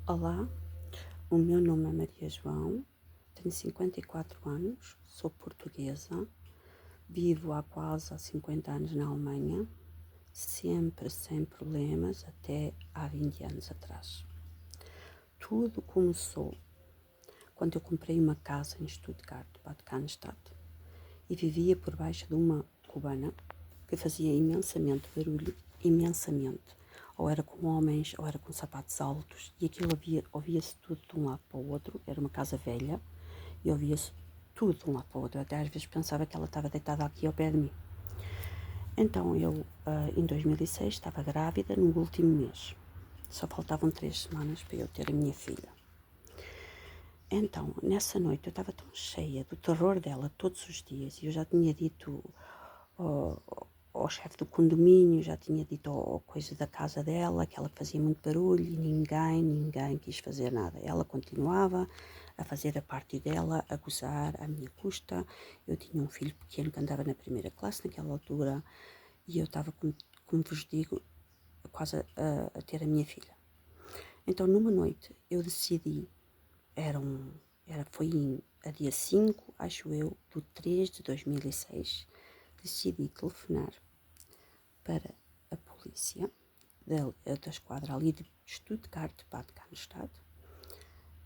Olá, o meu nome é Maria João, tenho 54 anos, sou portuguesa, vivo há quase 50 anos na Alemanha, sempre sem problemas, até há 20 anos atrás. Tudo começou quando eu comprei uma casa em Stuttgart, Bad Cannstatt, e vivia por baixo de uma cubana que fazia imensamente barulho, imensamente. Ou era com homens, ou era com sapatos altos, e aquilo ouvia-se tudo de um lado para o outro. Era uma casa velha, e ouvia-se tudo de um lado para o outro. Até às vezes pensava que ela estava deitada aqui ao pé de mim. Então eu, em 2006, estava grávida no último mês. Só faltavam 3 semanas para eu ter a minha filha. Então, nessa noite, eu estava tão cheia do terror dela todos os dias, e eu já tinha dito ao chefe do condomínio, já tinha dito ao coisa da casa dela, que ela fazia muito barulho, e ninguém quis fazer nada. Ela continuava a fazer a parte dela, a gozar à minha custa. Eu tinha um filho pequeno que andava na primeira classe naquela altura, e eu estava, como vos digo, quase a ter a minha filha. Então, numa noite, eu decidi, foi a dia 5, acho eu, do 3 de 2006, decidi telefonar para a polícia da esquadra ali de Stuttgart, Bad Cannstatt.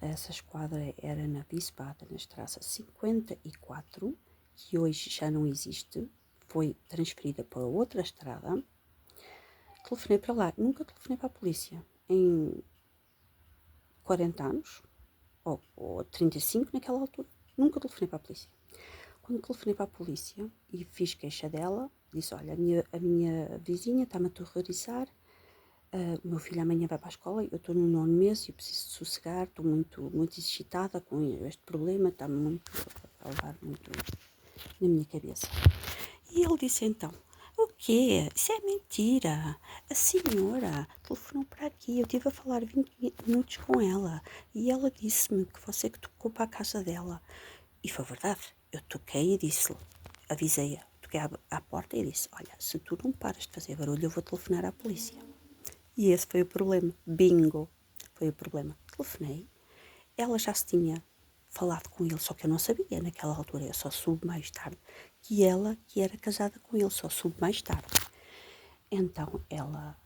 Essa esquadra era na Wiesbaden, na Estrada 54, que hoje já não existe, foi transferida para outra estrada. Telefonei para lá, nunca telefonei para a polícia em 40 anos, ou 35 naquela altura, nunca telefonei para a polícia. Quando telefonei para a polícia e fiz queixa dela, disse, olha, a minha vizinha está-me a aterrorizar, o meu filho amanhã vai para a escola, eu estou no 9º mês e eu preciso de sossegar, estou muito excitada com este problema, está-me muito a levar muito na minha cabeça. E ele disse então, o quê? Isso é mentira. A senhora telefonou para aqui, eu estive a falar 20 minutos com ela e ela disse-me que você que tocou para a casa dela. E foi verdade, eu toquei e disse-lhe, avisei-a, toquei à porta e disse, olha, se tu não paras de fazer barulho, eu vou telefonar à polícia. E esse foi o problema, bingo, foi o problema. Telefonei, ela já se tinha falado com ele, só que eu não sabia naquela altura, eu só soube mais tarde que ela que era casada com ele, só soube mais tarde. Então ela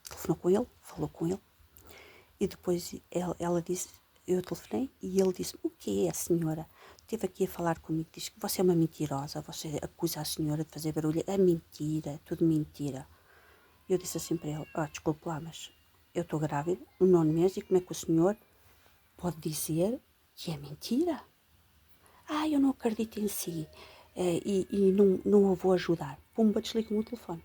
telefonou com ele, falou com ele, e depois ela disse, eu telefonei e ele disse, o que é a senhora? Esteve aqui a falar comigo, diz que você é uma mentirosa, você acusa a senhora de fazer barulho, é mentira, tudo mentira. Eu disse assim para ele, desculpe lá, mas eu estou grávida, no 9º mês, e como é que o senhor pode dizer que é mentira? Eu não acredito em si, e não a vou ajudar. Pumba, desliga-me o telefone.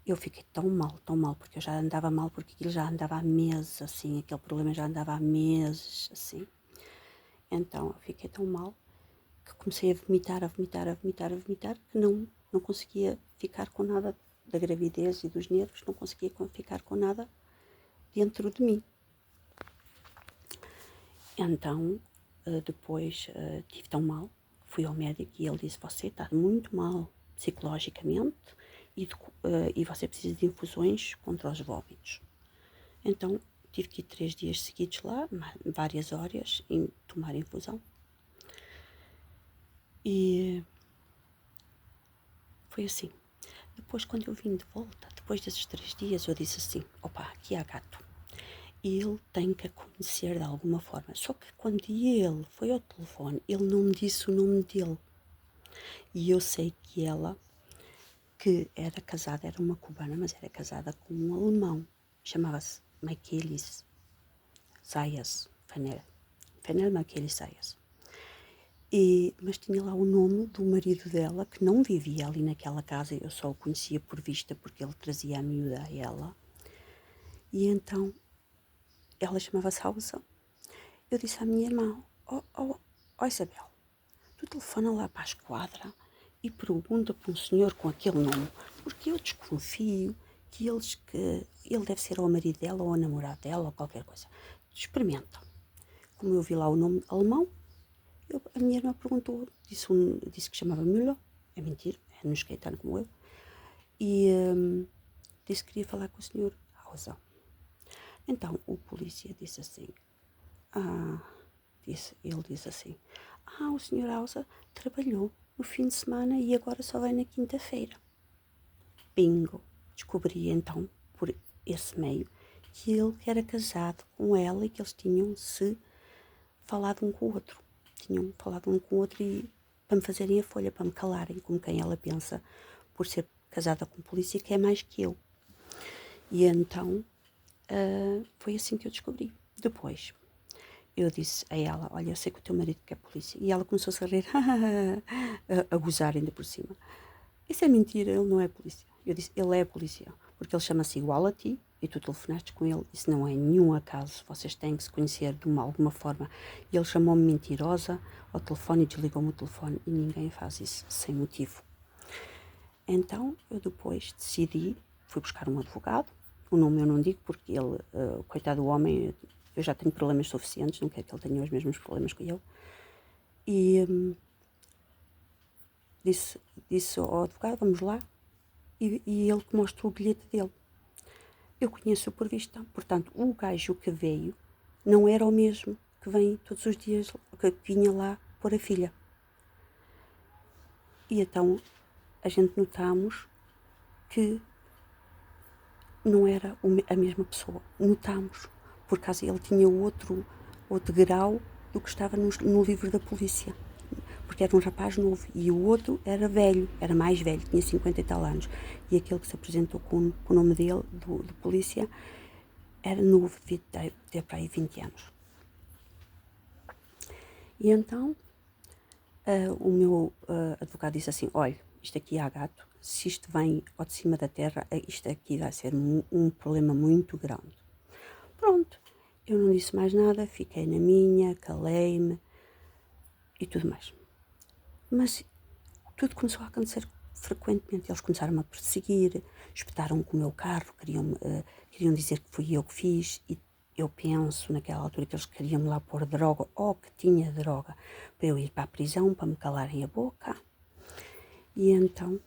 Eu fiquei tão mal, porque eu já andava mal, porque aquilo já andava há meses, assim, aquele problema já andava há meses, assim. Então, eu fiquei tão mal que comecei a vomitar, que não conseguia ficar com nada da gravidez e dos nervos, não conseguia ficar com nada dentro de mim. Então, depois estive tão mal, fui ao médico e ele disse, você está muito mal psicologicamente e você precisa de infusões contra os vômitos. Então, tive que ir 3 dias seguidos lá, várias horas, em tomar infusão. E foi assim. Depois, quando eu vim de volta, depois desses 3 dias, eu disse assim, aqui há gato. E ele tem que a conhecer de alguma forma. Só que quando ele foi ao telefone, ele não me disse o nome dele. E eu sei que ela, que era casada, era uma cubana, mas era casada com um alemão. Chamava-se Michaelis Zayas, Fenel Michaelis Zayas. Mas tinha lá o nome do marido dela, que não vivia ali naquela casa, eu só o conhecia por vista, porque ele trazia a miúda a ela. E então, ela chamava-se Rosa. Eu disse à minha irmã, Isabel, tu telefona lá para a esquadra e pergunta para um senhor com aquele nome, porque eu desconfio que ele deve ser ou o marido dela ou o namorado dela ou qualquer coisa. Experimenta. Como eu vi lá o nome alemão, a minha irmã perguntou, disse que chamava Müller, é mentira, é nos caetano como eu, e disse que queria falar com o senhor Rosa. Então o polícia disse assim, ele disse assim, o senhor Elsa trabalhou no fim de semana e agora só vem na quinta-feira. Bingo! Descobri então, por esse meio, que ele era casado com ela e que eles tinham se falado um com o outro. Tinham falado um com o outro e para me fazerem a folha, para me calarem, como quem ela pensa, por ser casada com polícia, que é mais que eu. E então foi assim que eu descobri. Depois, eu disse a ela, olha, eu sei que o teu marido quer polícia. E ela começou-se a rir, a gozar ainda por cima. Isso é mentira, ele não é polícia. Eu disse, ele é polícia, porque ele chama-se igual a ti e tu telefonaste com ele. Isso não é nenhum acaso, vocês têm que se conhecer de alguma forma. E ele chamou-me mentirosa ao telefone e desligou-me o telefone e ninguém faz isso sem motivo. Então, eu depois decidi, fui buscar um advogado, o nome eu não digo porque ele, coitado do homem, eu já tenho problemas suficientes, não quero que ele tenha os mesmos problemas que eu. E disse ao advogado, vamos lá, e ele que mostrou o bilhete dele. Eu conheço-o por vista, portanto, o gajo que veio não era o mesmo que vem todos os dias, que vinha lá pôr a filha. E então a gente notamos que não era a mesma pessoa. Notamos, por causa ele tinha outro grau do que estava no livro da polícia. Porque era um rapaz novo e o outro era velho, era mais velho, tinha 50 e tal anos. E aquele que se apresentou com o nome dele, do polícia, era novo, devia ter para aí 20 anos. E então o meu advogado disse assim, olha, isto aqui há gato, se isto vem ao de cima da terra, isto aqui vai ser um problema muito grande. Pronto, eu não disse mais nada, fiquei na minha, calei-me e tudo mais. Mas tudo começou a acontecer frequentemente. Eles começaram a perseguir, espetaram com o meu carro, queriam dizer que fui eu que fiz e eu penso naquela altura que eles queriam-me lá pôr droga ou que tinha droga para eu ir para a prisão, para me calarem a boca. E então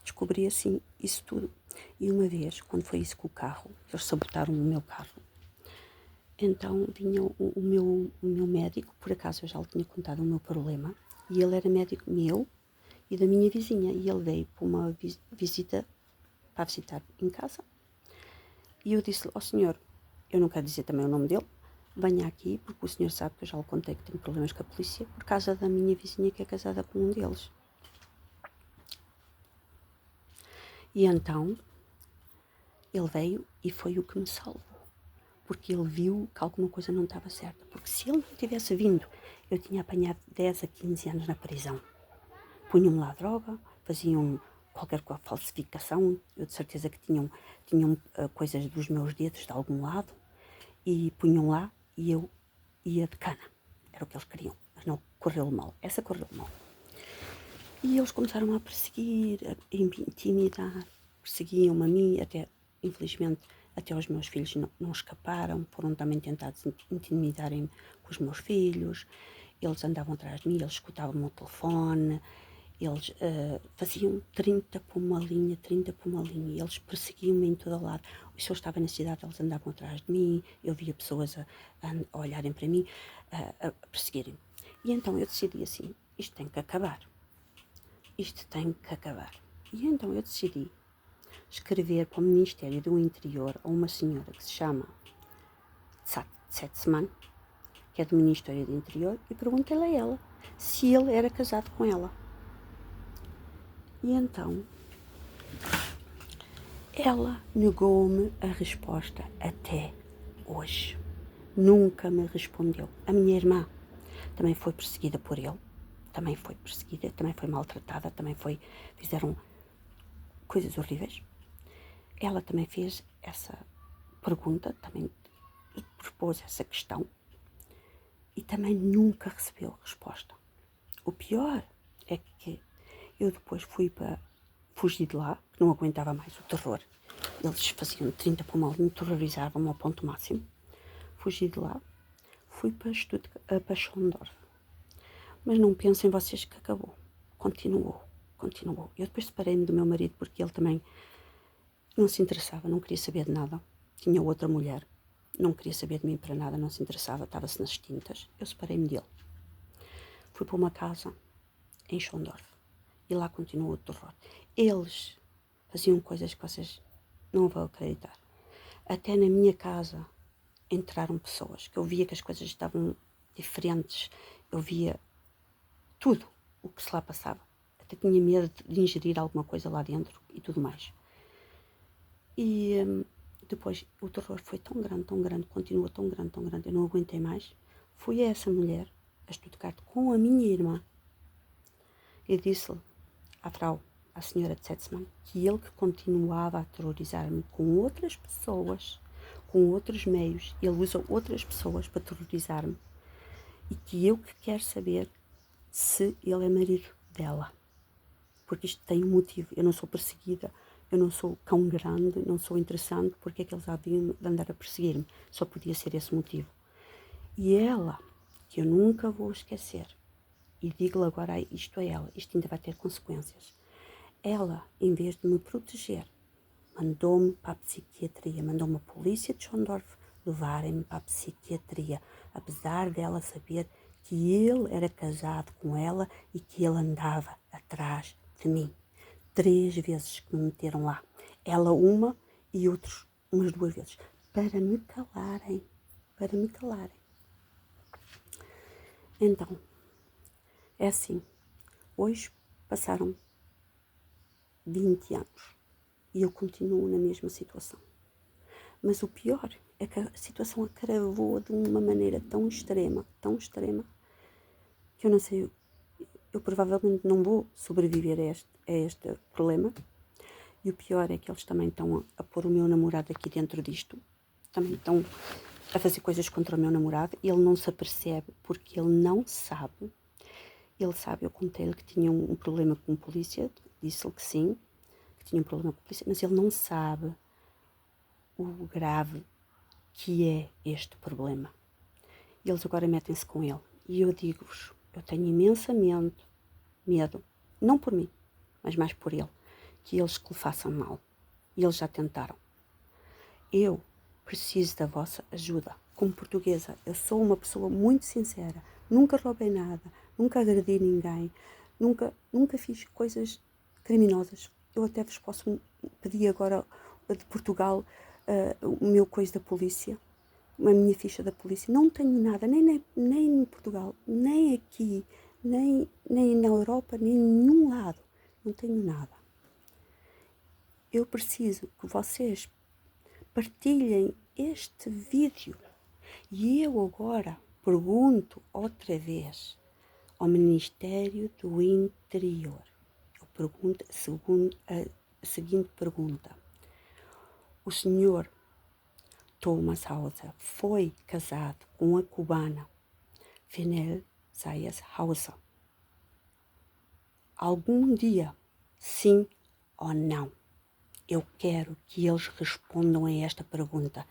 descobri assim isso tudo. E uma vez, quando foi isso com o carro, eles sabotaram o meu carro. Então vinha o meu médico, por acaso eu já lhe tinha contado o meu problema, e ele era médico meu e da minha vizinha, e ele veio para uma visita, para visitar em casa, e eu disse-lhe, senhor, eu não quero dizer também o nome dele, venha aqui, porque o senhor sabe que eu já lhe contei que tenho problemas com a polícia, por causa da minha vizinha que é casada com um deles. E então, ele veio e foi o que me salvou. Porque ele viu que alguma coisa não estava certa. Porque se ele não tivesse vindo, eu tinha apanhado 10 a 15 anos na prisão. Punham-me lá droga, faziam qualquer falsificação, eu de certeza que tinham coisas dos meus dedos de algum lado, e punham lá e eu ia de cana. Era o que eles queriam, mas não, correu mal. Essa correu mal. E eles começaram a perseguir, a intimidar, perseguiam-me a mim, até, infelizmente, até os meus filhos não escaparam, foram também tentados intimidarem-me com os meus filhos, eles andavam atrás de mim, eles escutavam o telefone, eles faziam 30 por uma linha, e eles perseguiam-me em todo lado. Se eu estava na cidade, eles andavam atrás de mim, eu via pessoas a olharem para mim, a perseguirem-me. E então eu decidi assim, isto tem que acabar. Isto tem que acabar. E então eu decidi escrever para o Ministério do Interior a uma senhora que se chama Setsman, que é do Ministério do Interior, e perguntei-lhe a ela se ele era casado com ela. E então ela negou-me a resposta até hoje. Nunca me respondeu. A minha irmã também foi perseguida por ele, também foi perseguida, também foi maltratada, fizeram coisas horríveis. Ela também fez essa pergunta, também propôs essa questão e também nunca recebeu resposta. O pior é que eu depois fugir de lá, que não aguentava mais o terror. Eles faziam 30 por uma linha, terrorizavam-me ao ponto máximo. Fugi de lá, fui para Schondorf. Mas não pensem vocês que acabou. Continuou. Eu depois separei-me do meu marido porque ele também Não se interessava, não queria saber de nada. Tinha outra mulher, não queria saber de mim para nada, não se interessava, estava-se nas tintas. Eu separei-me dele. Fui para uma casa em Schondorf e lá continuou o terror. Eles faziam coisas que vocês não vão acreditar. Até na minha casa entraram pessoas que eu via que as coisas estavam diferentes. Eu via tudo o que se lá passava. Até tinha medo de ingerir alguma coisa lá dentro e tudo mais. E depois o terror foi tão grande, continua tão grande, eu não aguentei mais. Fui a essa mulher, a Stuttgart, com a minha irmã e disse-lhe à Frau, à senhora de Setzmann, que ele que continuava a aterrorizar-me com outras pessoas, com outros meios, ele usa outras pessoas para terrorizar-me, e que eu que quero saber se ele é marido dela. Porque isto tem um motivo. Eu não sou perseguida, eu não sou cão grande, não sou interessante, porque é que eles haviam de andar a perseguir-me? Só podia ser esse motivo. E ela, que eu nunca vou esquecer, e digo-lhe agora isto a ela, isto ainda vai ter consequências. Ela, em vez de me proteger, mandou-me para a psiquiatria, mandou-me a polícia de Schondorf levarem-me para a psiquiatria, apesar dela saber que ele era casado com ela e que ele andava atrás de mim. 3 vezes que me meteram lá. Ela uma e outros umas 2 vezes. Para me calarem. Para me calarem. Então, é assim. Hoje passaram 20 anos e eu continuo na mesma situação. Mas o pior é que a situação agravou de uma maneira tão extrema, que eu não sei, eu provavelmente não vou sobreviver a este problema. E o pior é que eles também estão a pôr o meu namorado aqui dentro disto. Também estão a fazer coisas contra o meu namorado. Ele não se apercebe porque ele não sabe. Ele sabe, eu contei-lhe que tinha um problema com a polícia. Disse-lhe que sim, que tinha um problema com a polícia. Mas ele não sabe o grave que é este problema. Eles agora metem-se com ele. E eu digo-vos, eu tenho imensamente medo. Não por mim, mas mais por ele. Que eles que lhe façam mal. E eles já tentaram. Eu preciso da vossa ajuda. Como portuguesa, eu sou uma pessoa muito sincera. Nunca roubei nada, nunca agredi ninguém, nunca fiz coisas criminosas. Eu até vos posso pedir agora de Portugal o meu coisa da polícia, a minha ficha da polícia. Não tenho nada, nem em Portugal, nem aqui, nem na Europa, nem em nenhum lado. Não tenho nada. Eu preciso que vocês partilhem este vídeo. E eu agora pergunto outra vez ao Ministério do Interior. Eu pergunto a seguinte pergunta. O senhor Thomas Hauser foi casado com a cubana Fenel Zayas Hauser. Algum dia, sim ou não? Eu quero que eles respondam a esta pergunta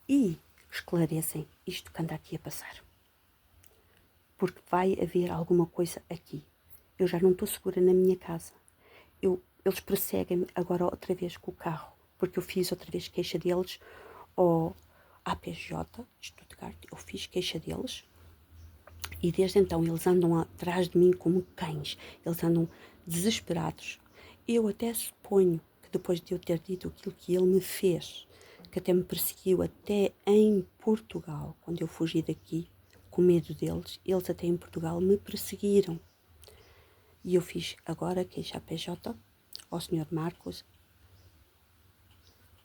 e esclarecem isto que anda aqui a passar. Porque vai haver alguma coisa aqui. Eu já não estou segura na minha casa. Eles perseguem-me agora outra vez com o carro, porque eu fiz outra vez queixa deles ao APJ de Stuttgart. Eu fiz queixa deles e desde então eles andam atrás de mim como cães. Eles andam desesperados. Eu até suponho que depois de eu ter dito aquilo que ele me fez, que até me perseguiu até em Portugal, quando eu fugi daqui, com medo deles, eles até em Portugal me perseguiram. E eu fiz agora queixa PJ ao Sr. Marcos.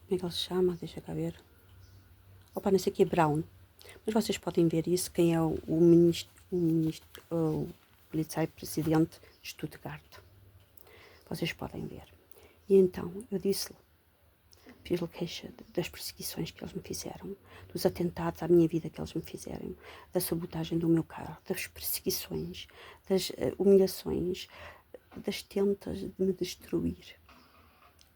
Como é que ele se chama? Deixa cá ver. Opa, não sei o que é Brown. Mas vocês podem ver isso, quem é o Polizei-Presidente de Stuttgart. Vocês podem ver. E então, eu disse-lhe, fiz-lhe queixa das perseguições que eles me fizeram, dos atentados à minha vida que eles me fizeram, da sabotagem do meu carro, das perseguições, das humilhações, das tentas de me destruir.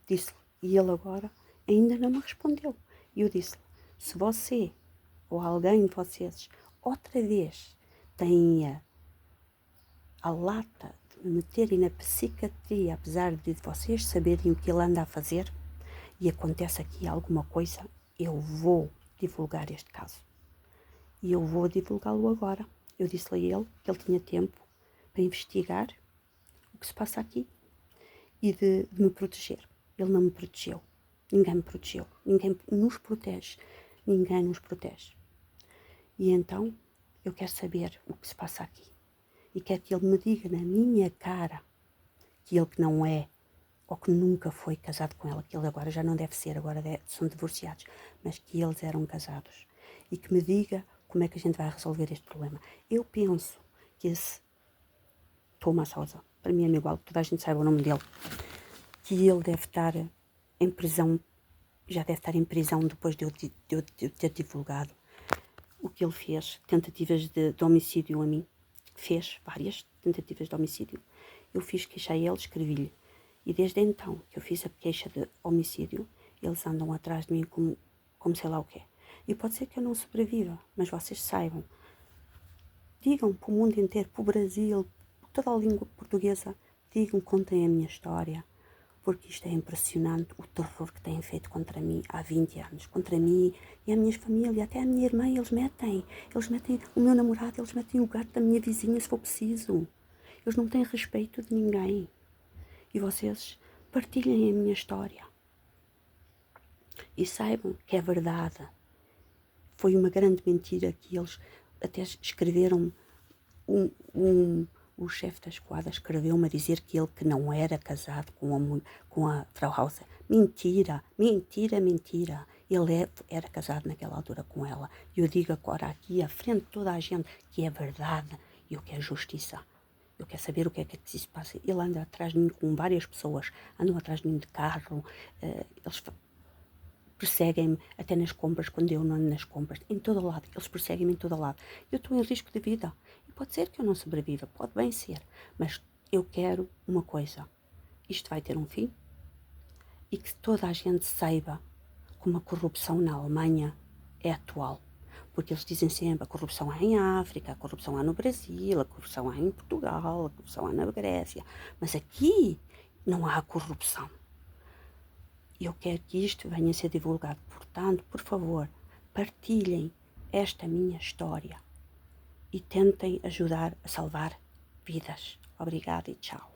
Disse-lhe, e ele agora ainda não me respondeu. E eu disse-lhe, se você ou alguém de vocês outra vez tem a lata de me meterem na psiquiatria, apesar de vocês saberem o que ele anda a fazer, e acontece aqui alguma coisa, eu vou divulgar este caso. E eu vou divulgá-lo agora. Eu disse-lhe a ele que ele tinha tempo para investigar o que se passa aqui e de me proteger. Ele não me protegeu. Ninguém me protegeu. Ninguém nos protege. Ninguém nos protege. E então, eu quero saber o que se passa aqui. E quero que ele me diga na minha cara que ele que não é, ou que nunca foi casado com ela, que ele agora já não deve ser, agora são divorciados, mas que eles eram casados. E que me diga como é que a gente vai resolver este problema. Eu penso que esse Thomas Rosa, para mim é igual, toda a gente saiba o nome dele, que ele deve estar em prisão, já deve estar em prisão depois de eu ter divulgado o que ele fez, tentativas de homicídio a mim. Fez várias tentativas de homicídio. Eu fiz queixa a ele, escrevi-lhe. E desde então que eu fiz a queixa de homicídio, eles andam atrás de mim como sei lá o quê. E pode ser que eu não sobreviva, mas vocês saibam. Digam para o mundo inteiro, para o Brasil, toda a língua portuguesa, digam, contem a minha história, porque isto é impressionante, o terror que têm feito contra mim há 20 anos, contra mim e a minha família, até a minha irmã, eles metem o meu namorado, eles metem o gato da minha vizinha se for preciso. Eles não têm respeito de ninguém. E vocês partilhem a minha história. E saibam que é verdade. Foi uma grande mentira que eles até escreveram. O chefe da esquadra escreveu-me a dizer que ele que não era casado com a Frau Hauser. Mentira, mentira, mentira. Ele era casado naquela altura com ela. E eu digo agora aqui, à frente de toda a gente, que é verdade e eu quero justiça. Eu quero saber o que é que se passa. Ele anda atrás de mim com várias pessoas, andam atrás de mim de carro, eles perseguem-me até nas compras, quando eu não ando nas compras, em todo lado, eles perseguem-me em todo lado. Eu estou em risco de vida. E pode ser que eu não sobreviva, pode bem ser, mas eu quero uma coisa. Isto vai ter um fim e que toda a gente saiba como a corrupção na Alemanha é atual. Porque eles dizem sempre a corrupção há em África, a corrupção há no Brasil, a corrupção há em Portugal, a corrupção há na Grécia. Mas aqui não há corrupção. E eu quero que isto venha a ser divulgado. Portanto, por favor, partilhem esta minha história e tentem ajudar a salvar vidas. Obrigada e tchau.